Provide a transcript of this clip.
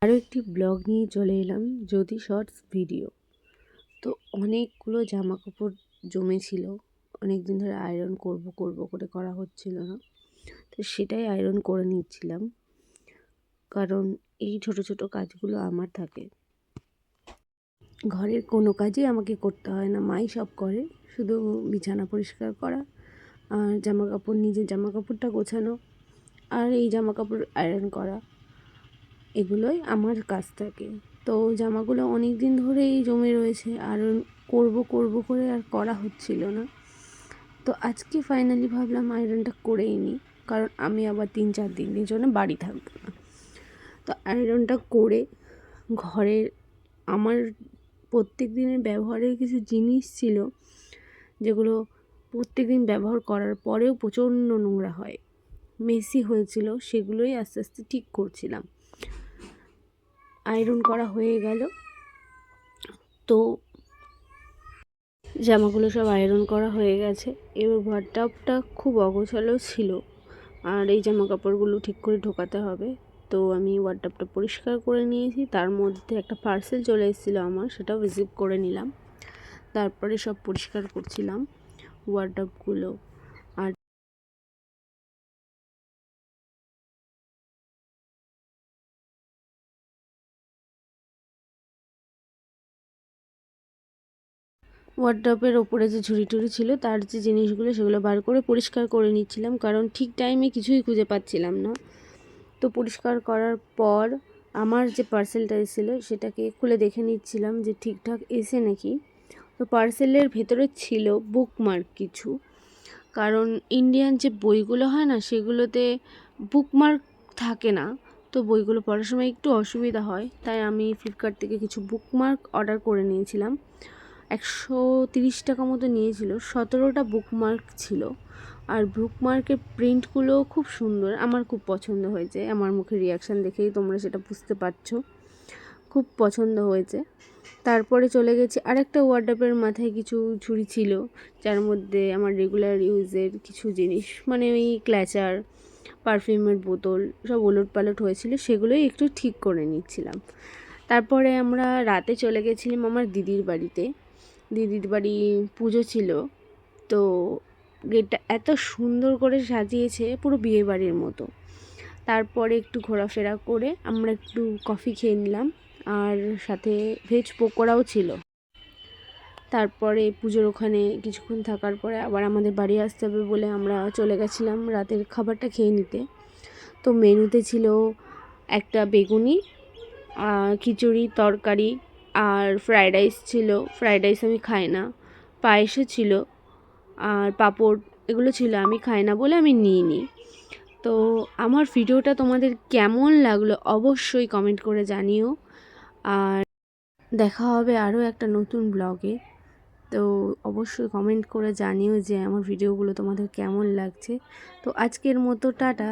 আরও একটি ব্লগ নিয়ে চলে এলাম, জ্যোতি শর্টস ভিডিও। তো অনেকগুলো জামা কাপড় জমেছিল, অনেক দিন ধরে আয়রন করব করে করা হচ্ছিল না। তো সেটাই আয়রন করে নিচ্ছিলাম, কারণ এই ছোট ছোট কাজগুলো আমার থাকে। ঘরের কোনো কাজই আমাকে করতে হয় না, মাই সব করে। শুধু বিছানা পরিষ্কার করা আর জামা কাপড়, নিজের জামা কাপড়টা গোছানো আর এই জামা কাপড় আয়রন করা, এগুলোই আমার কাজ থাকে। তো জামাগুলো অনেক দিন ধরেই জমে রয়েছে, আয়রন করব করে আর করা হচ্ছিল না। তো আজকে ফাইনালি ভাবলাম আয়রনটা করেই নিই, কারণ আমি আবার 3-4 দিনের জন্য বাড়ি থাকবো না। তো আয়রনটা করে ঘরের আমার প্রত্যেক দিনের ব্যবহারের কিছু জিনিস ছিল, যেগুলো প্রত্যেক দিন ব্যবহার করার পরেও প্রচণ্ড নোংরা হয়, মেসি হয়েছিল, সেগুলোই আস্তে আস্তে ঠিক করছিলাম। আয়রন করা হয়ে গেল, তো জামাগুলো সব আয়রন করা হয়ে গেছে। এবার ওয়ার্ডরোবটা খুব অগোছালো ছিল, আর এই জামা কাপড়গুলো ঠিক করে ঢোকাতে হবে। তো আমি ওয়ার্ডরোবটা পরিষ্কার করে নিয়েছি, তার মধ্যে একটা পার্সেল চলে এসেছিলো আমার, সেটাও রিসিভ করে নিলাম। তারপরে সব পরিষ্কার করছিলাম ওয়ার্ডরোবগুলো। আর ওয়ার্ডরোবের ওপরে যে ঝুড়ি টুড়ি ছিল, তার যে জিনিসগুলো সেগুলো বার করে পরিষ্কার করে নিচ্ছিলাম, কারণ ঠিক টাইমে কিছুই খুঁজে পাচ্ছিলাম না। তো পরিষ্কার করার পর আমার যে পার্সেলটা এসেছিলো সেটাকে খুলে দেখে নিচ্ছিলাম যে ঠিকঠাক এসে নাকি। তো পার্সেলের ভেতরে ছিল বুকমার্ক কিছু, কারণ ইন্ডিয়ান যে বইগুলো হয় না, সেগুলোতে বুকমার্ক থাকে না। তো বইগুলো পড়ার সময় একটু অসুবিধা হয়, তাই আমি ফ্লিপকার্ট থেকে কিছু বুকমার্ক অর্ডার করে নিয়েছিলাম। 130 টাকা মতো নিয়েছিল, 17টা বুকমার্ক ছিল। আর বুকমার্কের প্রিন্টগুলো খুব সুন্দর, আমার খুব পছন্দ হয়েছে। আমার মুখের রিয়াকশান দেখেই তোমরা সেটা বুঝতে পারছো, খুব পছন্দ হয়েছে। তারপরে চলে গেছি আরেকটা ওয়ার্ডরোবের মাথায় কিছু ঝুড়ি ছিল, যার মধ্যে আমার রেগুলার ইউজের কিছু জিনিস, মানে ওই ক্ল্যাচার, পারফিউমের বোতল সব ওলট পালট হয়েছিল, সেগুলোই একটু ঠিক করে নিচ্ছিলাম। তারপরে আমরা রাতে চলে গেছিলাম আমার দিদির বাড়িতে। দিদির বাড়ি পুজো ছিল, তো গেটটা এত সুন্দর করে সাজিয়েছে, পুরো বিয়ে বাড়ির মতো। তারপরে একটু ঘোরাফেরা করে আমরা একটু কফি খেয়ে নিলাম, আর সাথে ভেজ পকোড়াও ছিল। তারপরে পুজোর ওখানে কিছুক্ষণ থাকার পরে আবার আমাদের বাড়ি আসতে হবে বলে আমরা চলে গেছিলাম রাতের খাবারটা খেয়ে নিতে। তো মেনুতে ছিল একটা বেগুনি, খিচুড়ি, তরকারি আর ফ্রায়েড রাইস ছিল। ফ্রায়েড রাইস আমি খাই না। পায়েসও ছিল আর পাঁপড়, এগুলো ছিল। আমি খাই না বলে আমি নিইনি। তো আমার ভিডিওটা তোমাদের কেমন লাগলো অবশ্যই কমেন্ট করে জানিও, আর দেখা হবে আরও একটা নতুন ব্লগে। তো অবশ্যই কমেন্ট করে জানিও যে আমার ভিডিওগুলো তোমাদের কেমন লাগছে। তো আজকের মতো টাটা।